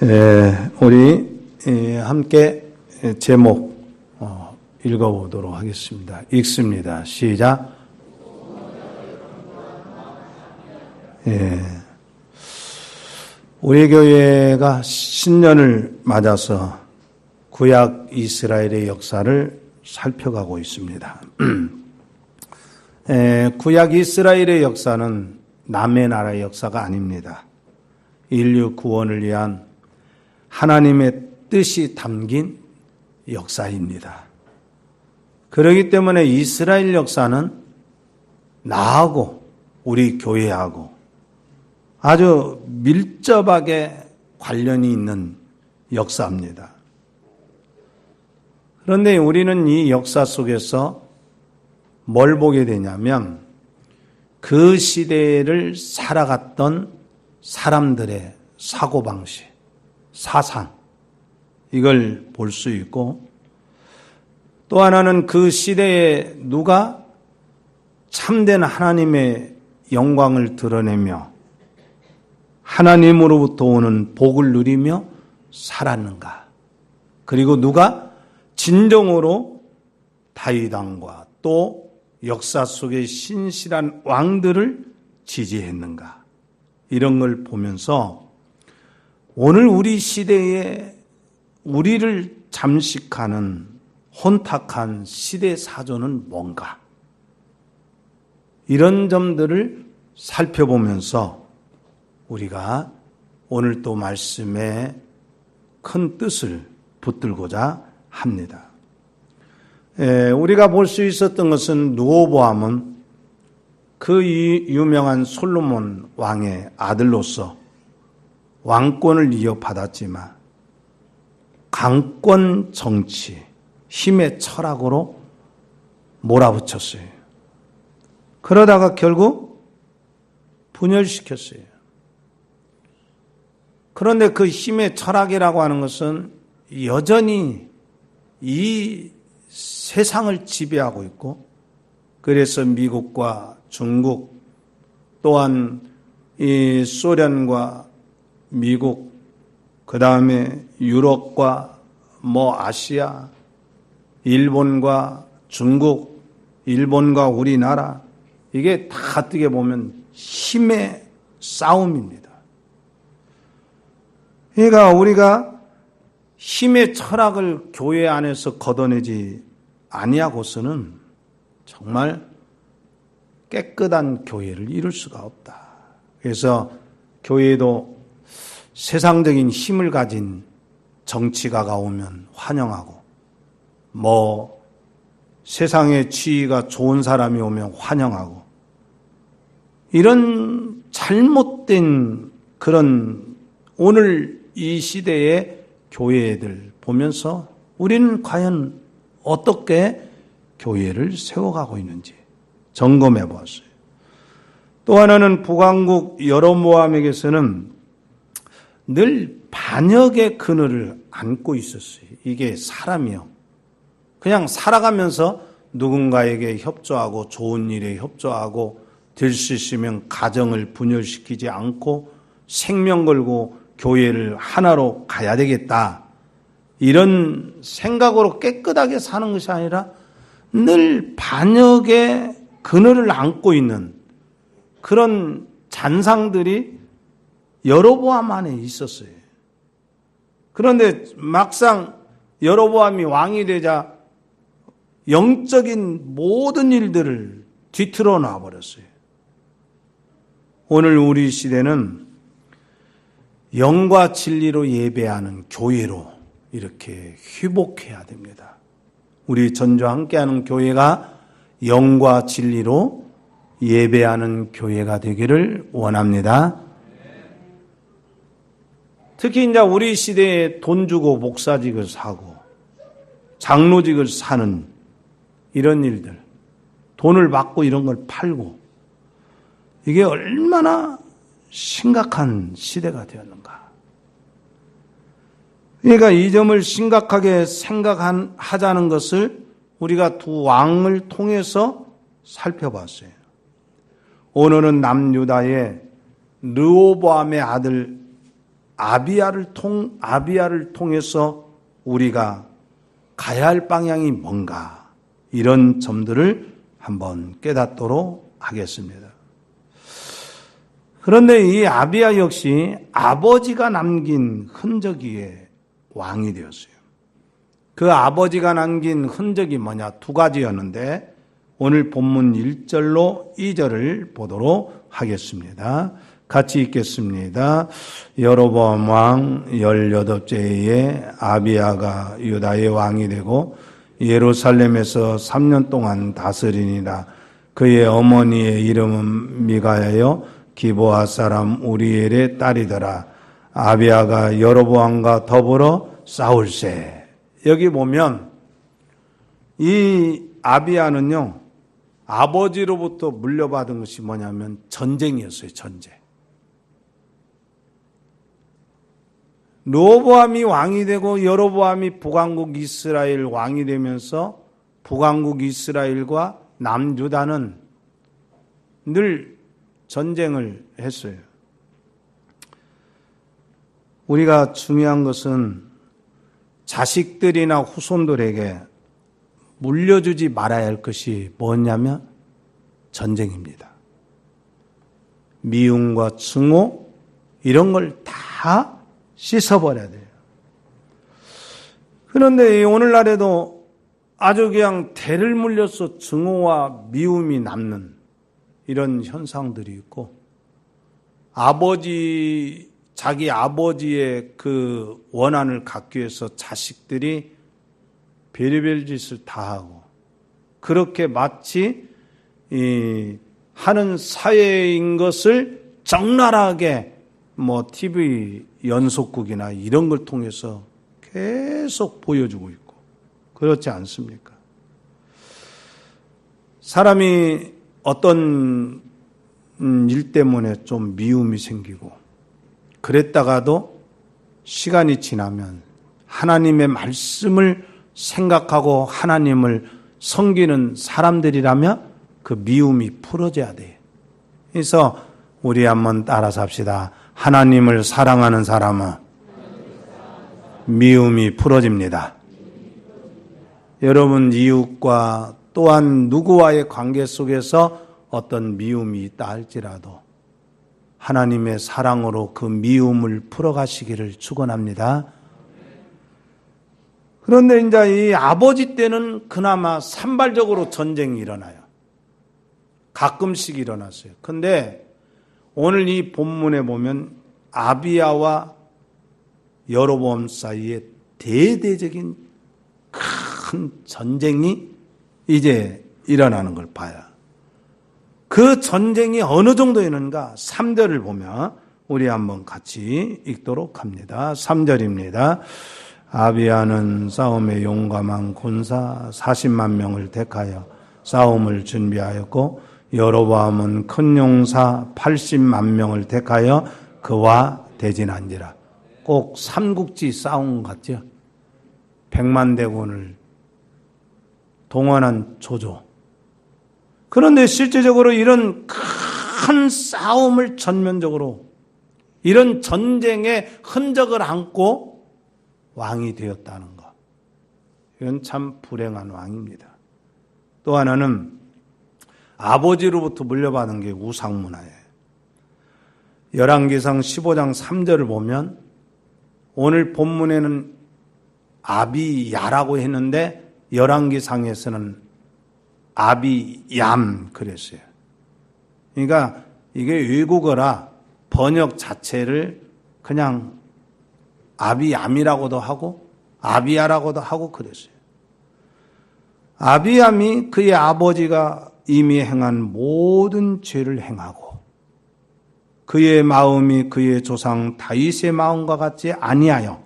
우리 함께 제목 읽어보도록 하겠습니다. 읽습니다. 시작. 우리 교회가 신년을 맞아서 구약 이스라엘의 역사를 살펴가고 있습니다. 구약 이스라엘의 역사는 남의 나라의 역사가 아닙니다. 인류 구원을 위한 하나님의 뜻이 담긴 역사입니다. 그렇기 때문에 이스라엘 역사는 나하고 우리 교회하고 아주 밀접하게 관련이 있는 역사입니다. 그런데 우리는 이 역사 속에서 뭘 보게 되냐면 그 시대를 살아갔던 사람들의 사고방식, 사상, 이걸 볼 수 있고, 또 하나는 그 시대에 누가 참된 하나님의 영광을 드러내며 하나님으로부터 오는 복을 누리며 살았는가, 그리고 누가 진정으로 다윗 왕과 또 역사 속의 신실한 왕들을 지지했는가, 이런 걸 보면서 오늘 우리 시대에 우리를 잠식하는 혼탁한 시대 사조는 뭔가, 이런 점들을 살펴보면서 우리가 오늘 또 말씀에 큰 뜻을 붙들고자 합니다. 우리가 볼 수 있었던 것은 르호보암은 그 유명한 솔로몬 왕의 아들로서 왕권을 이어받았지만 강권 정치, 힘의 철학으로 몰아붙였어요. 그러다가 결국 분열시켰어요. 그런데 그 힘의 철학이라고 하는 것은 여전히 이 세상을 지배하고 있고, 그래서 미국과 중국 또한 이 소련과 미국, 그 다음에 유럽과 아시아, 일본과 중국, 일본과 우리나라, 이게 다 어떻게 보면 힘의 싸움입니다. 그러니까 우리가 힘의 철학을 교회 안에서 걷어내지 아니하고서는 정말 깨끗한 교회를 이룰 수가 없다. 그래서 교회도 세상적인 힘을 가진 정치가가 오면 환영하고, 세상의 지위가 좋은 사람이 오면 환영하고, 이런 잘못된 그런 오늘 이 시대의 교회들 보면서 우리는 과연 어떻게 교회를 세워가고 있는지 점검해 보았어요. 또 하나는 북왕국 여로보암에게서는 늘 반역의 그늘을 안고 있었어요. 이게 사람이요, 그냥 살아가면서 누군가에게 협조하고 좋은 일에 협조하고 될 수 있으면 가정을 분열시키지 않고 생명 걸고 교회를 하나로 가야 되겠다, 이런 생각으로 깨끗하게 사는 것이 아니라 늘 반역의 그늘을 안고 있는 그런 잔상들이 여로보암 안에 있었어요. 그런데 막상 여로보암이 왕이 되자 영적인 모든 일들을 뒤틀어 놔버렸어요. 오늘 우리 시대는 영과 진리로 예배하는 교회로 이렇게 회복해야 됩니다. 우리 전주와 함께하는 교회가 영과 진리로 예배하는 교회가 되기를 원합니다. 특히 이제 우리 시대에 돈 주고 목사직을 사고 장로직을 사는 이런 일들, 돈을 받고 이런 걸 팔고, 이게 얼마나 심각한 시대가 되었는가. 그러니까 이 점을 심각하게 생각하자는 것을 우리가 두 왕을 통해서 살펴봤어요. 오늘은 남유다의 르호보암의 아들 아비야를 통해서 우리가 가야 할 방향이 뭔가, 이런 점들을 한번 깨닫도록 하겠습니다. 그런데 이 아비야 역시 아버지가 남긴 흔적 위에 왕이 되었어요. 그 아버지가 남긴 흔적이 뭐냐? 두 가지였는데 오늘 본문 1절로 2절을 보도록 하겠습니다. 같이 읽겠습니다. 여로보암 왕 18세에 아비야가 유다의 왕이 되고 예루살렘에서 3년 동안 다스리니라. 그의 어머니의 이름은 미가야여 기브아 사람 우리엘의 딸이더라. 아비야가 여로보암과 더불어 싸울세. 여기 보면 이 아비야는요, 아버지로부터 물려받은 것이 뭐냐면 전쟁이었어요. 전쟁. 르호보암이 왕이 되고 여로보암이 북왕국 이스라엘 왕이 되면서 북왕국 이스라엘과 남유다는 늘 전쟁을 했어요. 우리가 중요한 것은 자식들이나 후손들에게 물려주지 말아야 할 것이 뭐냐면 전쟁입니다. 미움과 증오 이런 걸 다 씻어버려야 돼요. 그런데 오늘날에도 아주 그냥 대를 물려서 증오와 미움이 남는 이런 현상들이 있고, 자기 아버지의 그 원한을 갖기 위해서 자식들이 별의별 짓을 다 하고, 그렇게 마치 하는 사회인 것을 적나라하게 TV 연속극이나 이런 걸 통해서 계속 보여주고 있고, 그렇지 않습니까? 사람이 어떤 일 때문에 좀 미움이 생기고 그랬다가도 시간이 지나면 하나님의 말씀을 생각하고 하나님을 섬기는 사람들이라면 그 미움이 풀어져야 돼요. 그래서 우리 한번 따라서 합시다. 하나님을 사랑하는 사람은 미움이 풀어집니다. 여러분, 이웃과 또한 누구와의 관계 속에서 어떤 미움이 있다 할지라도 하나님의 사랑으로 그 미움을 풀어가시기를 축원합니다. 그런데 이제 이 아버지 때는 그나마 산발적으로 전쟁이 일어나요. 가끔씩 일어났어요. 그런데 오늘 이 본문에 보면 아비야와 여로보암 사이에 대대적인 큰 전쟁이 이제 일어나는 걸 봐요. 그 전쟁이 어느 정도였는가? 3절을 보면 우리 한번 같이 읽도록 합니다. 3절입니다. 아비야는 싸움에 용감한 군사 40만 명을 택하여 싸움을 준비하였고, 여로보암은 큰 용사 80만 명을 택하여 그와 대진한지라. 꼭 삼국지 싸움 같죠? 100만 대군을 동원한 조조. 그런데 실제적으로 이런 큰 싸움을 전면적으로, 이런 전쟁의 흔적을 안고 왕이 되었다는 것, 이건 참 불행한 왕입니다. 또 하나는 아버지로부터 물려받은 게 우상문화예요. 열왕기상 15장 3절을 보면 오늘 본문에는 아비야라고 했는데 열왕기상에서는 아비얌 그랬어요. 그러니까 이게 외국어라 번역 자체를 그냥 아비얌이라고도 하고 아비야라고도 하고 그랬어요. 아비얌이 그의 아버지가 이미 행한 모든 죄를 행하고 그의 마음이 그의 조상 다윗의 마음과 같지 아니하여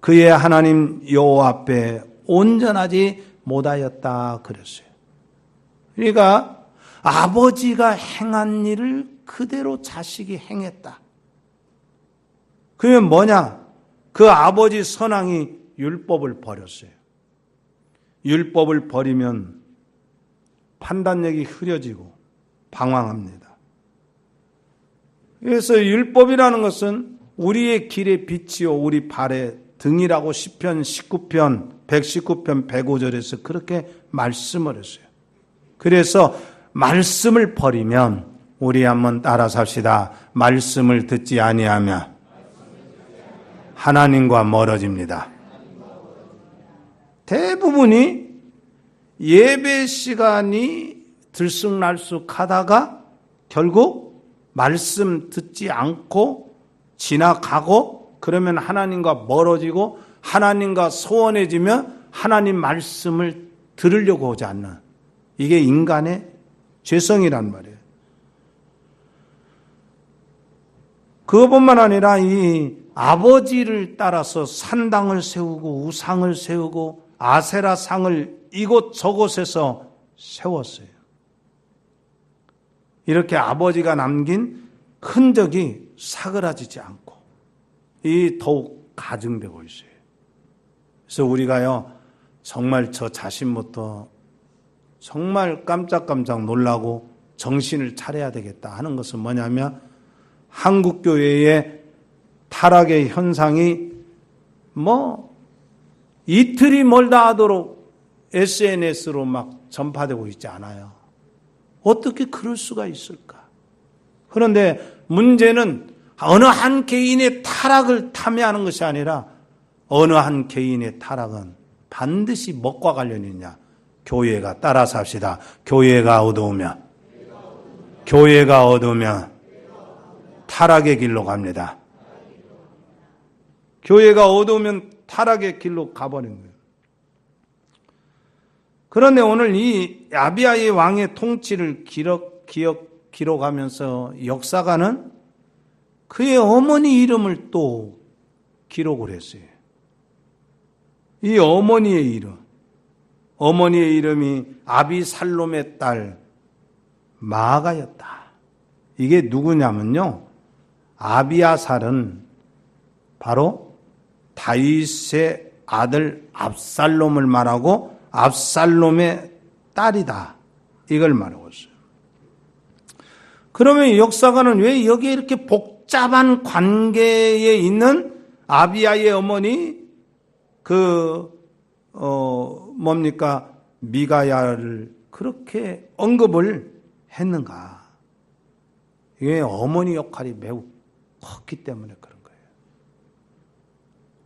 그의 하나님 여호와 앞에 온전하지 못하였다 그랬어요. 그러니까 아버지가 행한 일을 그대로 자식이 행했다. 그러면 뭐냐? 그 아버지 선왕이 율법을 버렸어요. 율법을 버리면 판단력이 흐려지고 방황합니다. 그래서 율법이라는 것은 우리의 길의 빛이요 우리 발의 등이라고 시편 19편 119편 105절에서 그렇게 말씀을 했어요. 그래서 말씀을 버리면 우리 한번 따라 삽시다. 말씀을 듣지 아니하면 하나님과 멀어집니다. 대부분이 예배 시간이 들쑥날쑥하다가 결국 말씀 듣지 않고 지나가고 그러면 하나님과 멀어지고 하나님과 소원해지면 하나님 말씀을 들으려고 하지 않는 이게 인간의 죄성이란 말이에요. 그것뿐만 아니라 이 아버지를 따라서 산당을 세우고 우상을 세우고 아세라 상을 이곳 저곳에서 세웠어요. 이렇게 아버지가 남긴 흔적이 사그라지지 않고 이 더욱 가증되고 있어요. 그래서 우리가요 정말 저 자신부터 정말 깜짝깜짝 놀라고 정신을 차려야 되겠다 하는 것은 뭐냐면 한국교회의 타락의 현상이 이틀이 멀다 하도록 SNS로 막 전파되고 있지 않아요. 어떻게 그럴 수가 있을까? 그런데 문제는 어느 한 개인의 타락을 탐해하는 것이 아니라 어느 한 개인의 타락은 반드시 뭐과 관련이 있냐? 교회가 따라서 합시다. 교회가 어두우면 타락의 길로 갑니다. 교회가 어두우면 타락의 길로 가버린 거예요. 그런데 오늘 이 아비야의 왕의 통치를 기록하면서 역사가는 그의 어머니 이름을 또 기록을 했어요. 이 어머니의 이름이 아비살롬의 딸 마아가였다. 이게 누구냐면요. 아비아살은 바로 다윗의 아들 압살롬을 말하고 압살롬의 딸이다. 이걸 말하고 있어요. 그러면 역사가는 왜 여기에 이렇게 복잡한 관계에 있는 아비야의 어머니 미가야를 그렇게 언급을 했는가? 이게 어머니 역할이 매우 컸기 때문에 그런 거예요.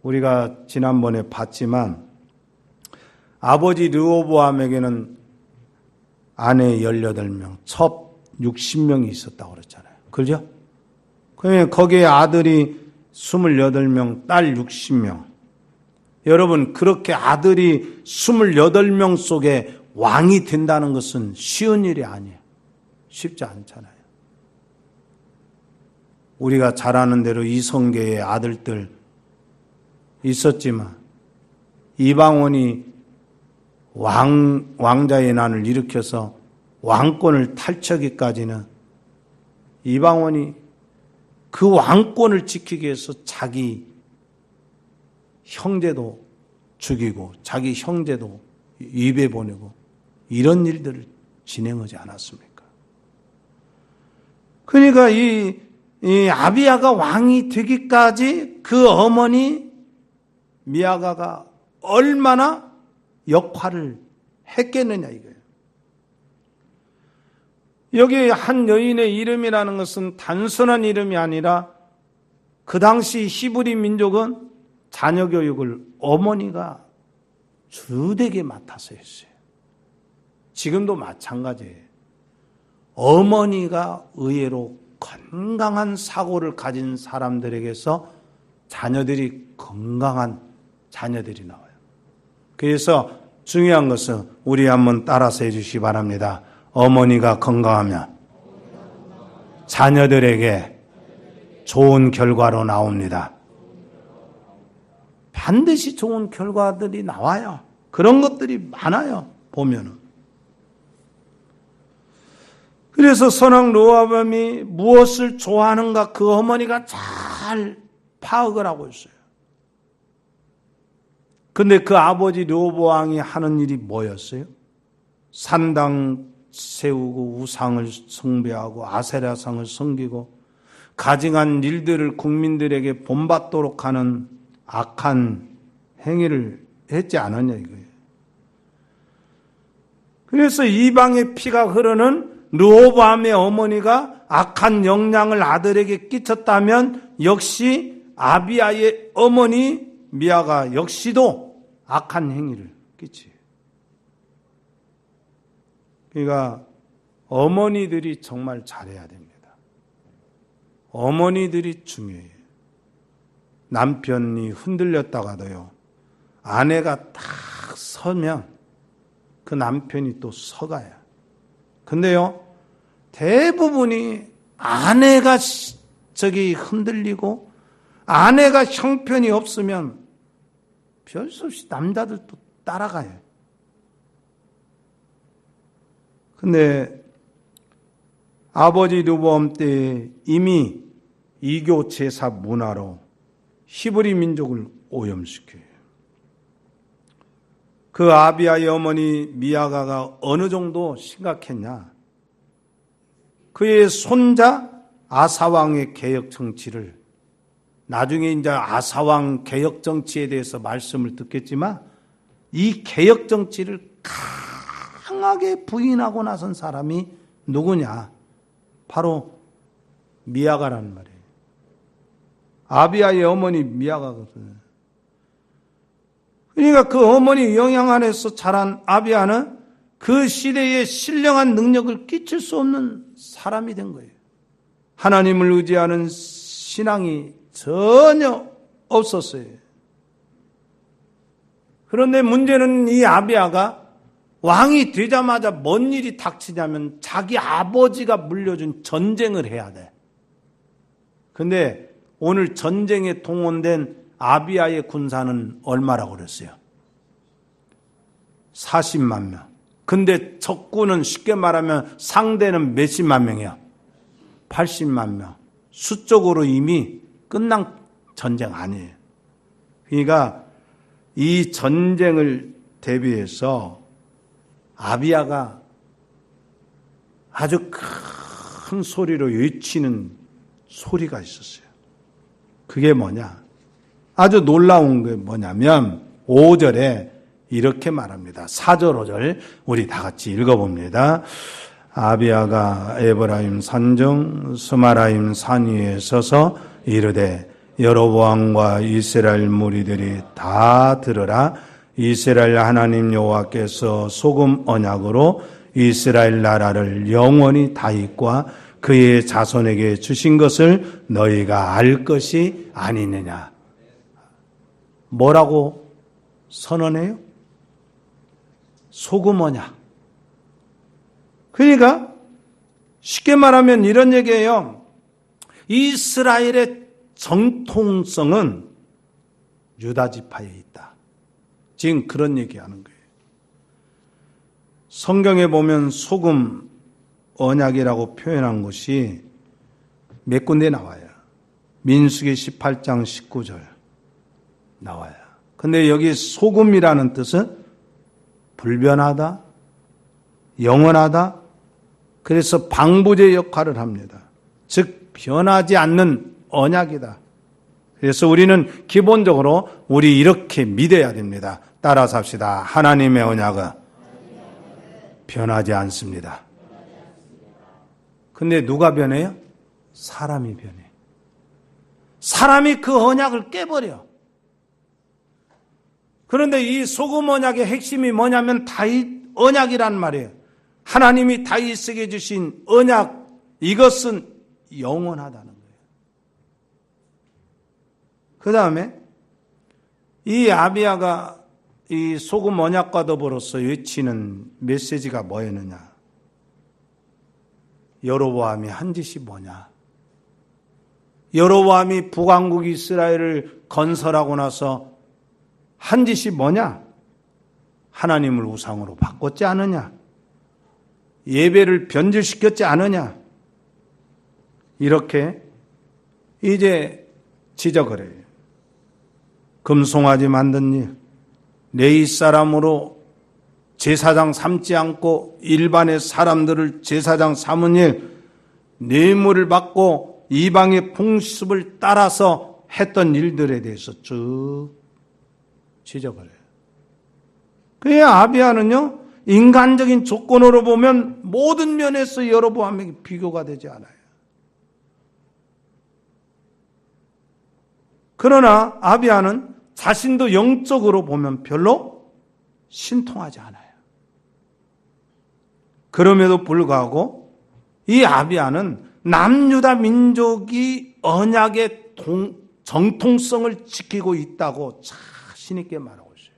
우리가 지난번에 봤지만 아버지 르호보암에게는 아내 18명, 첩 60명이 있었다고 그랬잖아요. 그죠? 그러면 거기에 아들이 28명, 딸 60명. 여러분, 그렇게 아들이 28명 속에 왕이 된다는 것은 쉬운 일이 아니에요. 쉽지 않잖아요. 우리가 잘 아는 대로 이성계의 아들들 있었지만 이방원이 왕자의 난을 일으켜서 왕권을 탈취하기까지는 이방원이 그 왕권을 지키기 위해서 자기 형제도 죽이고 자기 형제도 입에 보내고 이런 일들을 진행하지 않았습니까? 그러니까 이 아비야가 왕이 되기까지 그 어머니 미아가가 얼마나 역할을 했겠느냐 이거예요. 여기 한 여인의 이름이라는 것은 단순한 이름이 아니라 그 당시 히브리 민족은 자녀 교육을 어머니가 주되게 맡아서 했어요. 지금도 마찬가지예요. 어머니가 의외로 건강한 사고를 가진 사람들에게서 자녀들이 건강한 자녀들이 나와요. 그래서 중요한 것은 우리 한번 따라서 해주시기 바랍니다. 어머니가 건강하면 자녀들에게 좋은 결과로 나옵니다. 반드시 좋은 결과들이 나와요. 그런 것들이 많아요. 보면은. 그래서 선왕 르호보암이 무엇을 좋아하는가 그 어머니가 잘 파악을 하고 있어요. 근데 그 아버지 르호보암이 하는 일이 뭐였어요? 산당 세우고 우상을 숭배하고 아세라상을 섬기고 가증한 일들을 국민들에게 본받도록 하는 악한 행위를 했지 않았냐 이거예요. 그래서 이방의 피가 흐르는 르호보암의 어머니가 악한 영향을 아들에게 끼쳤다면 역시 아비야의 어머니 미아가 역시도 악한 행위를 끼치요. 그러니까 어머니들이 정말 잘해야 됩니다. 어머니들이 중요해요. 남편이 흔들렸다가도요, 아내가 딱 서면 그 남편이 또 서가요. 근데요, 대부분이 아내가 흔들리고 아내가 형편이 없으면 별 수 없이 남자들도 따라가요. 근데 아버지 르호보암 때 이미 이교 제사 문화로 히브리 민족을 오염시켜요. 그 아비야의 어머니 미아가가 어느 정도 심각했냐? 그의 손자 아사왕의 개혁 정치를, 나중에 이제 아사왕 개혁 정치에 대해서 말씀을 듣겠지만 이 개혁 정치를 강하게 부인하고 나선 사람이 누구냐? 바로 미아가라는 말이에요. 아비야의 어머니 미아가거든요. 그러니까 그 어머니 영향 안에서 자란 아비야는 그 시대에 신령한 능력을 끼칠 수 없는 사람이 된 거예요. 하나님을 의지하는 신앙이 전혀 없었어요. 그런데 문제는 이 아비야가 왕이 되자마자 뭔 일이 닥치냐면 자기 아버지가 물려준 전쟁을 해야 돼. 근데 오늘 전쟁에 동원된 아비야의 군사는 얼마라고 그랬어요? 40만 명. 근데 적군은 쉽게 말하면 상대는 몇십만 명이야? 80만 명. 수적으로 이미 끝난 전쟁 아니에요. 그러니까 이 전쟁을 대비해서 아비야가 아주 큰 소리로 외치는 소리가 있었어요. 그게 뭐냐? 아주 놀라운 게 뭐냐면 5절에 이렇게 말합니다. 4절 5절 우리 다 같이 읽어봅니다. 아비야가 에브라임 산중 스마라임 산 위에 서서 이르되 여로보암과 이스라엘 무리들이 다 들으라. 이스라엘 하나님 여호와께서 소금 언약으로 이스라엘 나라를 영원히 다윗과 그의 자손에게 주신 것을 너희가 알 것이 아니느냐. 뭐라고 선언해요? 소금 언약. 그러니까 쉽게 말하면 이런 얘기예요. 이스라엘의 정통성은 유다 지파에 있다. 지금 그런 얘기하는 거예요. 성경에 보면 소금 언약이라고 표현한 것이 몇 군데 나와요. 민수기 18장 19절 나와요. 근데 여기 소금이라는 뜻은 불변하다, 영원하다, 그래서 방부제 역할을 합니다. 즉 변하지 않는 언약이다. 그래서 우리는 기본적으로 우리 이렇게 믿어야 됩니다. 따라서 합시다. 하나님의 언약은 변하지 않습니다. 근데 누가 변해요? 사람이 변해. 사람이 그 언약을 깨버려. 그런데 이 소금 언약의 핵심이 뭐냐면 다윗 언약이란 말이에요. 하나님이 다윗에게 주신 언약, 이것은 영원하다는 거예요. 그 다음에 이 아비야가 이 소금 언약과 더불어서 외치는 메시지가 뭐였느냐? 여로보암이 한 짓이 뭐냐? 여로보암이 북왕국 이스라엘을 건설하고 나서 한 짓이 뭐냐? 하나님을 우상으로 바꿨지 않느냐? 예배를 변질시켰지 않느냐? 이렇게 이제 지적을 해요. 금송아지 만든 일, 레위 사람으로 제사장 삼지 않고 일반의 사람들을 제사장 삼은 일, 뇌물을 받고 이방의 풍습을 따라서 했던 일들에 대해서 쭉 지적을 해요. 그의 아비야는요, 인간적인 조건으로 보면 모든 면에서 여로보암에게 비교가 되지 않아요. 그러나 아비야는 자신도 영적으로 보면 별로 신통하지 않아요. 그럼에도 불구하고 이 아비야는 남유다 민족이 언약의 정통성을 지키고 있다고 자신 있게 말하고 있어요.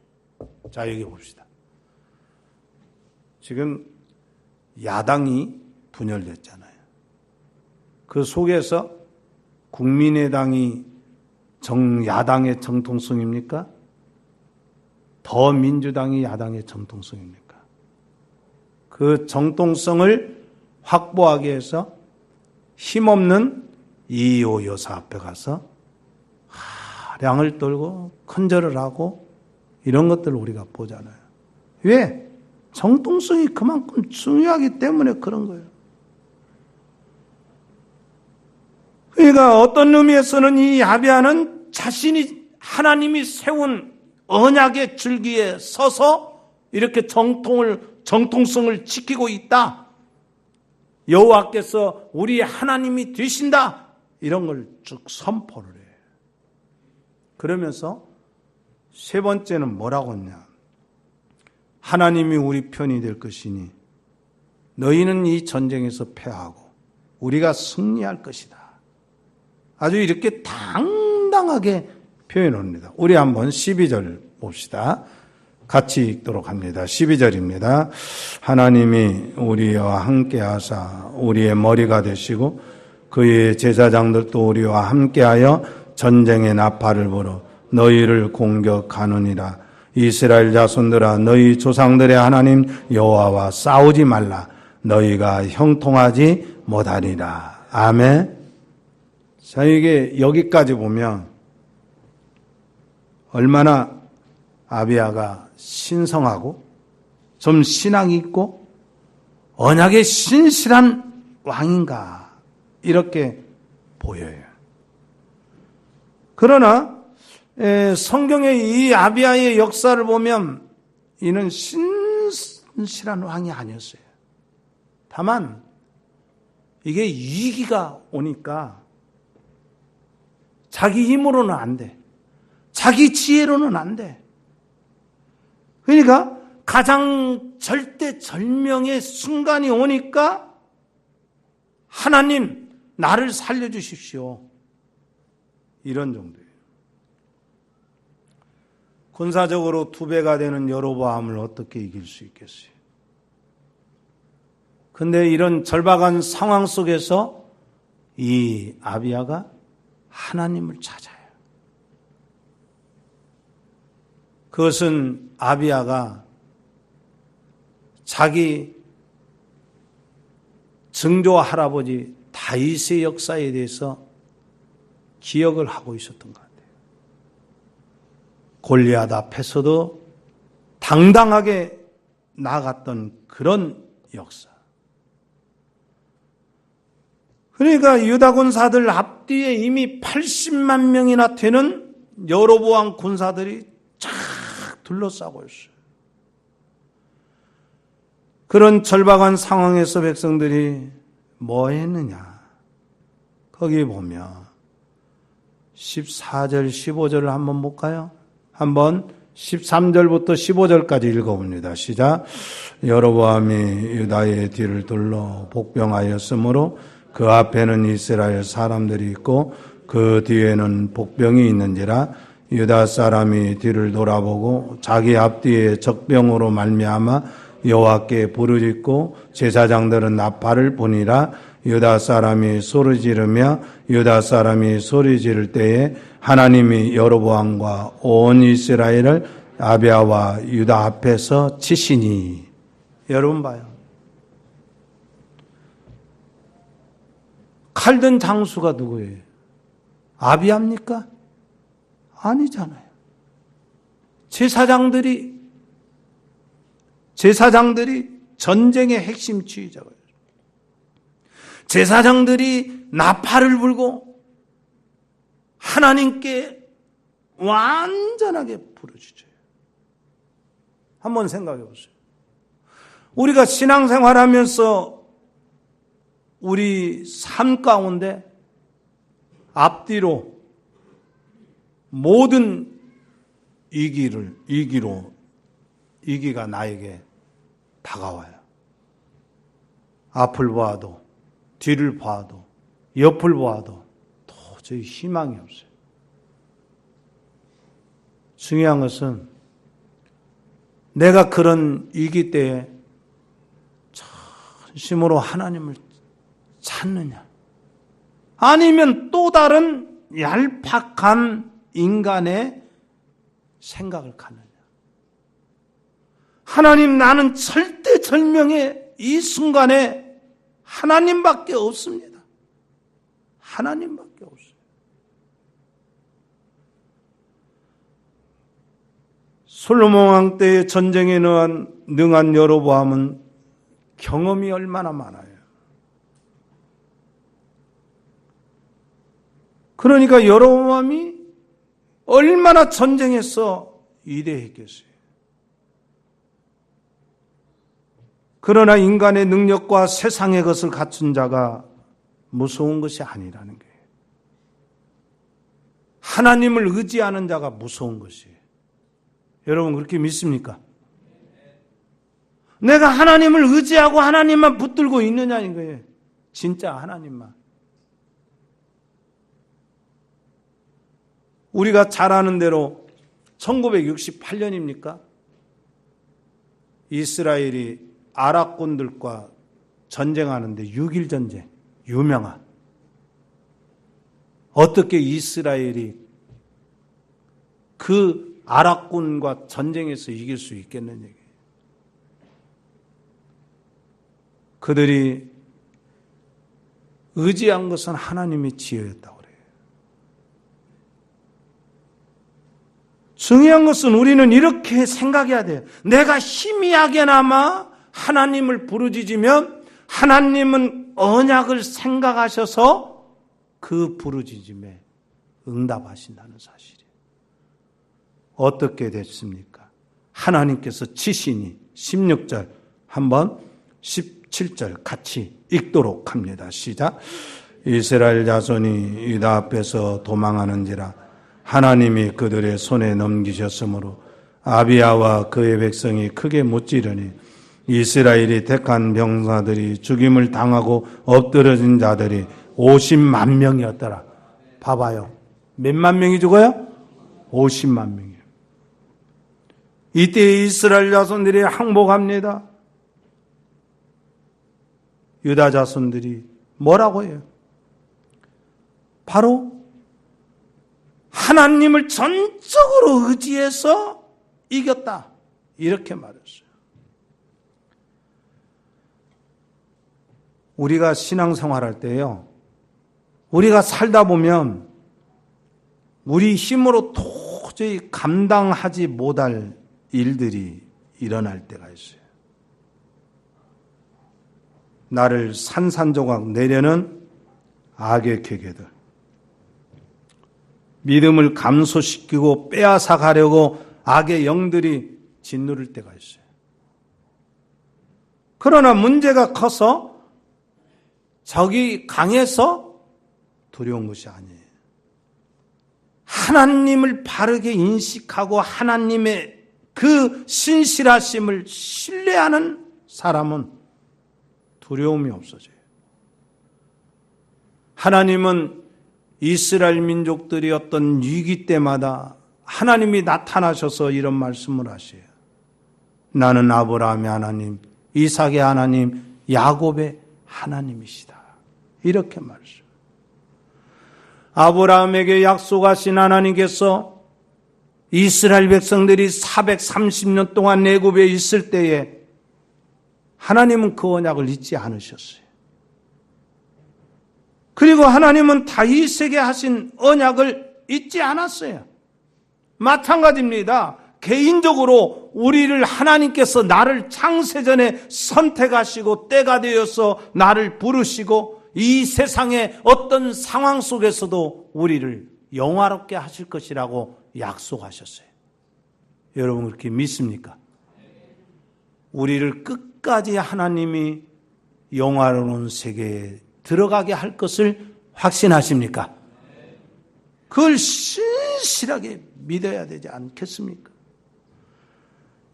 자, 여기 봅시다. 지금 야당이 분열됐잖아요. 그 속에서 국민의당이 야당의 정통성입니까? 더민주당이 야당의 정통성입니까? 그 정통성을 확보하기 위해서 힘없는 이이오 여사 앞에 가서 량을 떨고 큰절을 하고 이런 것들을 우리가 보잖아요. 왜? 정통성이 그만큼 중요하기 때문에 그런 거예요. 그러니까 어떤 의미에서는 이 아비야는 자신이 하나님이 세운 언약의 줄기에 서서 이렇게 정통성을 지키고 있다. 여호와께서 우리 하나님이 되신다. 이런 걸 쭉 선포를 해요. 그러면서 세 번째는 뭐라고 했냐. 하나님이 우리 편이 될 것이니 너희는 이 전쟁에서 패하고 우리가 승리할 것이다. 아주 이렇게 당당하게 표현합니다. 우리 한번 12절 봅시다. 같이 읽도록 합니다. 12절입니다. 하나님이 우리와 함께 하사 우리의 머리가 되시고 그의 제사장들도 우리와 함께하여 전쟁의 나팔을 불어 너희를 공격하느니라. 이스라엘 자손들아 너희 조상들의 하나님 여호와와 싸우지 말라. 너희가 형통하지 못하리라. 아멘. 자, 이게 여기까지 보면 얼마나 아비야가 신성하고 좀 신앙이 있고 언약의 신실한 왕인가 이렇게 보여요. 그러나 성경의 이 아비야의 역사를 보면 이는 신실한 왕이 아니었어요. 다만 이게 위기가 오니까 자기 힘으로는 안 돼. 자기 지혜로는 안 돼. 그러니까 가장 절대절명의 순간이 오니까 하나님 나를 살려주십시오. 이런 정도예요. 군사적으로 2배가 되는 여로보암을 어떻게 이길 수 있겠어요? 근데 이런 절박한 상황 속에서 이 아비야가 하나님을 찾아요. 그것은 아비야가 자기 증조 할아버지 다윗의 역사에 대해서 기억을 하고 있었던 것 같아요. 골리앗 앞에서도 당당하게 나갔던 그런 역사. 그러니까 유다 군사들 앞뒤에 이미 80만 명이나 되는 여로보암 군사들이 쫙 둘러싸고 있어요. 그런 절박한 상황에서 백성들이 뭐 했느냐. 거기 보면 14절, 15절을 한번 볼까요? 한번 13절부터 15절까지 읽어봅니다. 시작. 여로보암이 유다의 뒤를 둘러 복병하였으므로 그 앞에는 이스라엘 사람들이 있고 그 뒤에는 복병이 있는지라 유다 사람이 뒤를 돌아보고 자기 앞뒤에 적병으로 말미암아 여호와께 부르짖고 제사장들은 나팔을 부니라. 유다 사람이 소리 지르며 유다 사람이 소리 지를 때에 하나님이 여로보암과 온 이스라엘을 아비야와 유다 앞에서 치시니. 여러분 봐요. 칼든 장수가 누구예요? 아비야입니까? 아니잖아요. 제사장들이 전쟁의 핵심 지휘자예요. 제사장들이 나팔을 불고 하나님께 완전하게 부르짖어요. 한번 생각해 보세요. 우리가 신앙생활하면서 우리 삶 가운데 앞뒤로 모든 위기가 나에게 다가와요. 앞을 봐도 뒤를 봐도 옆을 봐도 도저히 희망이 없어요. 중요한 것은 내가 그런 위기 때에 전심으로 하나님을 찾느냐, 아니면 또 다른 얄팍한 인간의 생각을 갖느냐. 하나님, 나는 절대절명의 이 순간에 하나님밖에 없습니다. 하나님밖에 없어요. 솔로몬 왕 때의 전쟁에 능한 여로보암은 경험이 얼마나 많아요. 그러니까 여로보암이 얼마나 전쟁에서 위대했겠어요. 그러나 인간의 능력과 세상의 것을 갖춘 자가 무서운 것이 아니라는 거예요. 하나님을 의지하는 자가 무서운 것이에요. 여러분 그렇게 믿습니까? 내가 하나님을 의지하고 하나님만 붙들고 있느냐는 거예요. 진짜 하나님만. 우리가 잘 아는 대로 1968년입니까? 이스라엘이 아랍군들과 전쟁하는데 6.1 전쟁, 유명한. 어떻게 이스라엘이 그 아랍군과 전쟁에서 이길 수 있겠는 얘기예요. 그들이 의지한 것은 하나님의 지혜였다고 그래요. 중요한 것은 우리는 이렇게 생각해야 돼요. 내가 희미하게나마 하나님을 부르짖으면 하나님은 언약을 생각하셔서 그 부르짖음에 응답하신다는 사실이에요. 어떻게 됐습니까? 하나님께서 치시니 16절 한번 17절 같이 읽도록 합니다. 시작. 이스라엘 자손이 유다 앞에서 도망하는지라 하나님이 그들의 손에 넘기셨으므로 아비야와 그의 백성이 크게 무찌르니 이스라엘이 택한 병사들이 죽임을 당하고 엎드러진 자들이 50만 명이었더라. 봐봐요. 몇만 명이 죽어요? 50만 명이에요. 이때 이스라엘 자손들이 항복합니다. 유다 자손들이 뭐라고 해요? 바로 하나님을 전적으로 의지해서 이겼다. 이렇게 말했어요. 우리가 신앙생활할 때요, 우리가 살다 보면 우리 힘으로 도저히 감당하지 못할 일들이 일어날 때가 있어요. 나를 산산조각 내려는 악의 괴계들, 믿음을 감소시키고 빼앗아 가려고 악의 영들이 짓누를 때가 있어요. 그러나 문제가 커서 적이 강해서 두려운 것이 아니에요. 하나님을 바르게 인식하고 하나님의 그 신실하심을 신뢰하는 사람은 두려움이 없어져요. 하나님은 이스라엘 민족들이 어떤 위기 때마다 하나님이 나타나셔서 이런 말씀을 하셔요. 나는 아브라함의 하나님, 이삭의 하나님, 야곱의 하나님이시다. 이렇게 말했어요. 아브라함에게 약속하신 하나님께서 이스라엘 백성들이 430년 동안 애굽에 있을 때에 하나님은 그 언약을 잊지 않으셨어요. 그리고 하나님은 다윗에게 하신 언약을 잊지 않았어요. 마찬가지입니다. 개인적으로 우리를 하나님께서 나를 창세전에 선택하시고 때가 되어서 나를 부르시고 이 세상의 어떤 상황 속에서도 우리를 영화롭게 하실 것이라고 약속하셨어요. 여러분 그렇게 믿습니까? 우리를 끝까지 하나님이 영화로운 세계에 들어가게 할 것을 확신하십니까? 그걸 신실하게 믿어야 되지 않겠습니까?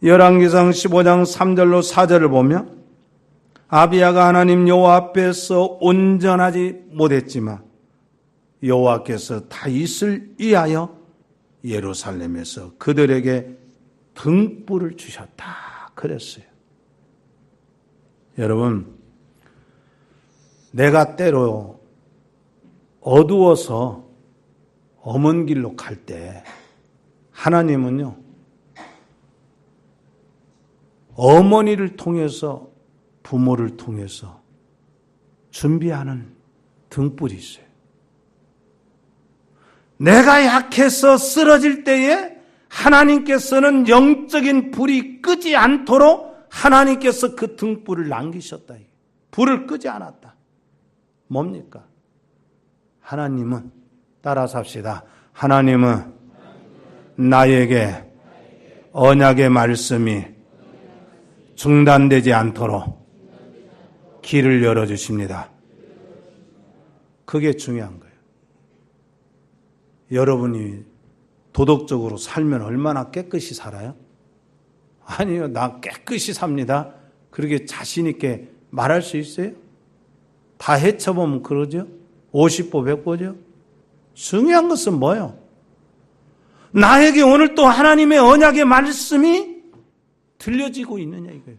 열왕기상 15장 3절로 4절을 보면 아비야가 하나님 여호와 앞에서 온전하지 못했지만 여호와께서 다윗을 위하여 예루살렘에서 그들에게 등불을 주셨다 그랬어요. 여러분, 내가 때로 어두워서 엄한 길로 갈 때 하나님은요, 어머니를 통해서 부모를 통해서 준비하는 등불이 있어요. 내가 약해서 쓰러질 때에 하나님께서는 영적인 불이 끄지 않도록 하나님께서 그 등불을 남기셨다. 불을 끄지 않았다. 뭡니까? 하나님은 따라서 합시다. 하나님은 나에게 언약의 말씀이 중단되지 않도록 길을 열어주십니다. 그게 중요한 거예요. 여러분이 도덕적으로 살면 얼마나 깨끗이 살아요? 아니요, 나 깨끗이 삽니다. 그렇게 자신 있게 말할 수 있어요? 다 헤쳐보면 그러죠? 50보 100보죠? 중요한 것은 뭐예요? 나에게 오늘 또 하나님의 언약의 말씀이 들려지고 있느냐 이거예요.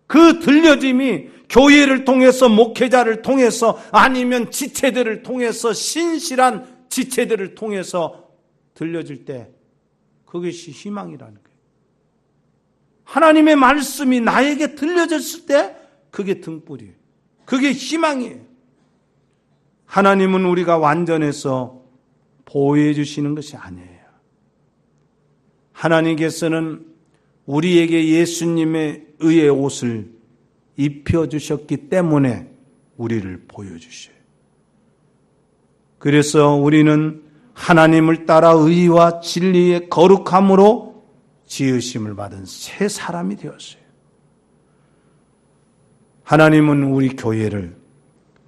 그 들려짐이 교회를 통해서 목회자를 통해서 아니면 지체들을 통해서 신실한 지체들을 통해서 들려질 때 그것이 희망이라는 거예요. 하나님의 말씀이 나에게 들려졌을 때 그게 등불이에요. 그게 희망이에요. 하나님은 우리가 완전해서 보호해 주시는 것이 아니에요. 하나님께서는 우리에게 예수님의 의의 옷을 입혀주셨기 때문에 우리를 보여주셔요. 그래서 우리는 하나님을 따라 의와 진리의 거룩함으로 지으심을 받은 새 사람이 되었어요. 하나님은 우리 교회를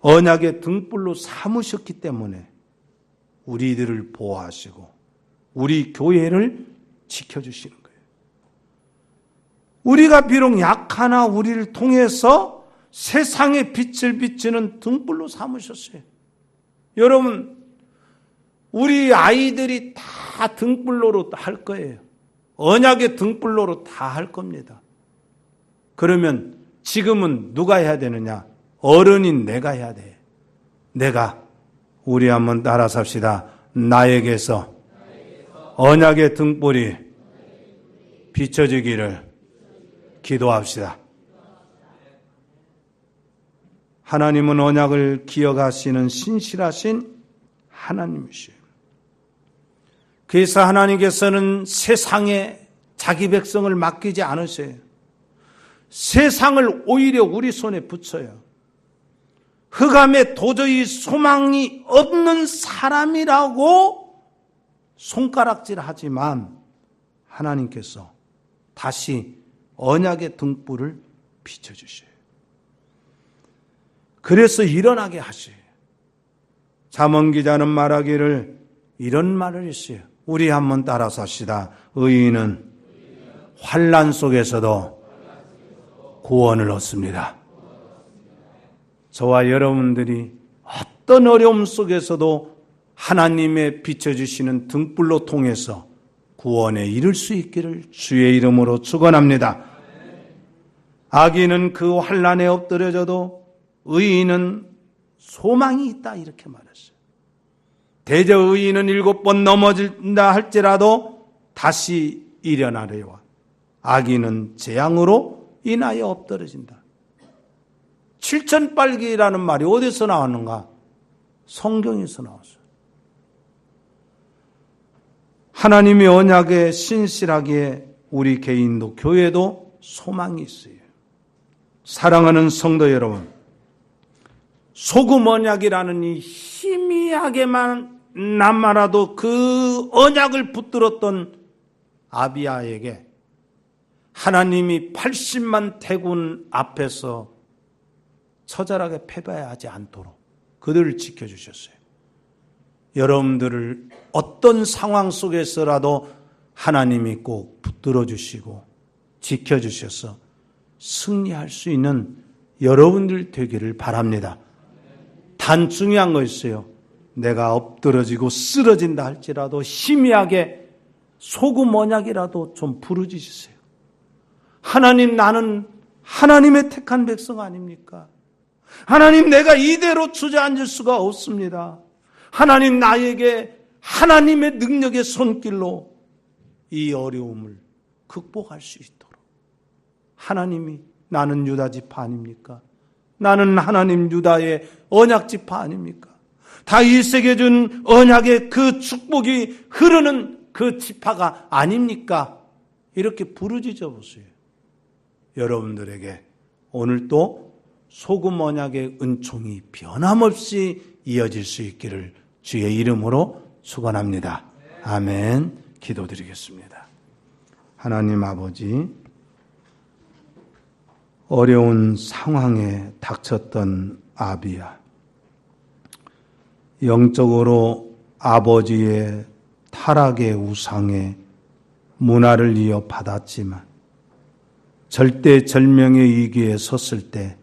언약의 등불로 삼으셨기 때문에 우리들을 보호하시고 우리 교회를 지켜주시는 거예요. 우리가 비록 약하나 우리를 통해서 세상의 빛을 비추는 등불로 삼으셨어요. 여러분, 우리 아이들이 다 등불로로 할 거예요. 언약의 등불로로 다 할 겁니다. 그러면 지금은 누가 해야 되느냐? 어른인 내가 해야 돼. 우리 한번 따라 삽시다. 나에게서 언약의 등불이 비춰지기를 기도합시다. 하나님은 언약을 기억하시는 신실하신 하나님이시에요. 그래서 하나님께서는 세상에 자기 백성을 맡기지 않으세요. 세상을 오히려 우리 손에 붙여요. 흑암에 도저히 소망이 없는 사람이라고 손가락질하지만 하나님께서 다시 언약의 등불을 비춰주셔요. 그래서 일어나게 하셔요. 잠언 기자는 말하기를 이런 말을 했어요. 우리 한번 따라서 합시다. 의인은 환난 속에서도 구원을 얻습니다. 저와 여러분들이 어떤 어려움 속에서도 하나님의 비춰주시는 등불로 통해서 구원에 이를 수 있기를 주의 이름으로 축원합니다. 악인은 그 환난에 엎드려져도 의인은 소망이 있다 이렇게 말했어요. 대저 의인은 7번 넘어진다 할지라도 다시 일어나려와 악인은 재앙으로 인하여 엎드러진다. 7,000빨기라는 말이 어디서 나왔는가? 성경에서 나왔어요. 하나님의 언약에 신실하기에 우리 개인도 교회도 소망이 있어요. 사랑하는 성도 여러분, 소금 언약이라는 이 희미하게만 남아라도 그 언약을 붙들었던 아비야에게 하나님이 80만 태군 앞에서 처절하게 패배하지 않도록 그들을 지켜주셨어요. 여러분들을 어떤 상황 속에서라도 하나님이 꼭 붙들어 주시고 지켜주셔서 승리할 수 있는 여러분들 되기를 바랍니다. 단 중요한 거 있어요. 내가 엎드러지고 쓰러진다 할지라도 희미하게 소금 언약이라도 좀 부르짖으세요. 하나님, 나는 하나님의 택한 백성 아닙니까? 하나님, 내가 이대로 주저앉을 수가 없습니다. 하나님, 나에게 하나님의 능력의 손길로 이 어려움을 극복할 수 있도록. 하나님이, 나는 유다 지파 아닙니까? 나는 하나님 유다의 언약 지파 아닙니까? 다윗에게 준 언약의 그 축복이 흐르는 그 지파가 아닙니까? 이렇게 부르짖어 보세요. 여러분들에게 오늘 또 소금 언약의 은총이 변함없이 이어질 수 있기를 주의 이름으로 축원합니다. 아멘. 기도드리겠습니다. 하나님 아버지, 어려운 상황에 닥쳤던 아비야, 영적으로 아버지의 타락의 우상에 문화를 이어받았지만 절대절명의 위기에 섰을 때